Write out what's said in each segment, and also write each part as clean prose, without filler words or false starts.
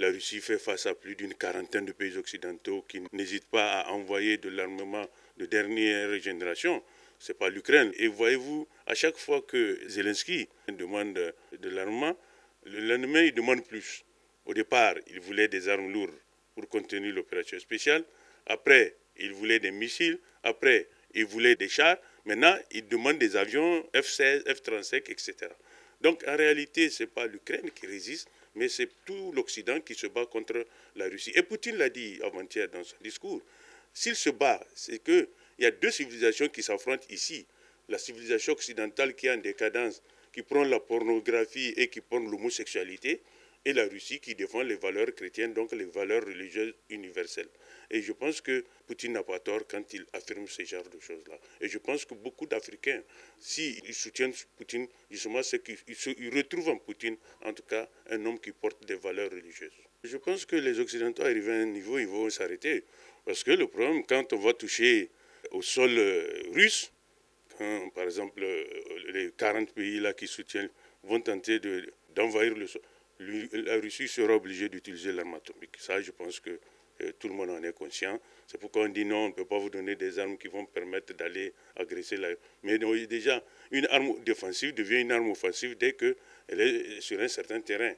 la Russie fait face à plus d'une quarantaine de pays occidentaux qui n'hésitent pas à envoyer de l'armement de dernière génération. Ce n'est pas l'Ukraine. Et voyez-vous, à chaque fois que Zelensky demande de l'armement, le lendemain, il demande plus. Au départ, il voulait des armes lourdes pour contenir l'opération spéciale. Après, il voulait des missiles. Après, il voulait des chars. Maintenant, il demande des avions F-16, F-35, etc. Donc, en réalité, ce n'est pas l'Ukraine qui résiste, mais c'est tout l'Occident qui se bat contre la Russie. Et Poutine l'a dit avant-hier dans son discours. S'il se bat, c'est qu'il y a deux civilisations qui s'affrontent ici. La civilisation occidentale qui est en décadence, qui prend la pornographie et qui prend l'homosexualité, et la Russie qui défend les valeurs chrétiennes, donc les valeurs religieuses universelles. Et je pense que Poutine n'a pas tort quand il affirme ce genre de choses-là. Et je pense que beaucoup d'Africains, s'ils soutiennent Poutine, justement, c'est qu'ils retrouvent en Poutine, en tout cas, un homme qui porte des valeurs religieuses. Je pense que les Occidentaux, arrivés à un niveau, ils vont s'arrêter. Parce que le problème, quand on va toucher au sol russe, quand, par exemple, les 40 pays là qui soutiennent vont tenter d'envahir le sol, la Russie sera obligée d'utiliser l'arme atomique. Ça, je pense que tout le monde en est conscient. C'est pourquoi on dit non, on ne peut pas vous donner des armes qui vont permettre d'aller agresser la... Mais déjà, une arme défensive devient une arme offensive dès qu'elle est sur un certain terrain.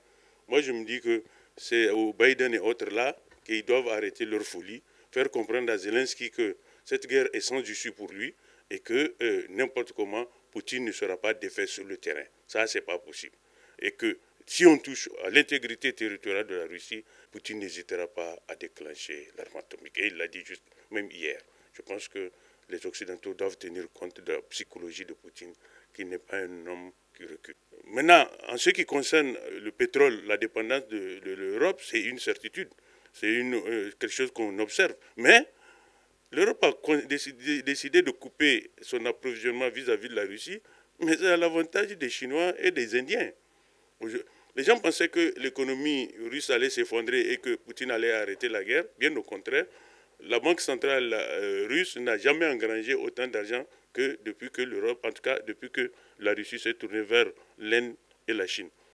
Moi, je me dis que c'est au Biden et autres là qu'ils doivent arrêter leur folie, faire comprendre à Zelensky que cette guerre est sans issue pour lui et que n'importe comment, Poutine ne sera pas défait sur le terrain. Ça, ce n'est pas possible. Et que si on touche à l'intégrité territoriale de la Russie, Poutine n'hésitera pas à déclencher l'arme atomique. Et il l'a dit juste même hier. Je pense que les Occidentaux doivent tenir compte de la psychologie de Poutine, qui n'est pas un homme qui recule. Maintenant, en ce qui concerne le pétrole, la dépendance de l'Europe, c'est une certitude. C'est quelque chose qu'on observe. Mais l'Europe a décidé de couper son approvisionnement vis-à-vis de la Russie, mais c'est à l'avantage des Chinois et des Indiens. Les gens pensaient que l'économie russe allait s'effondrer et que Poutine allait arrêter la guerre. Bien au contraire, la Banque centrale russe n'a jamais engrangé autant d'argent que depuis que l'Europe, en tout cas depuis que la Russie s'est tournée vers l'Inde et la Chine.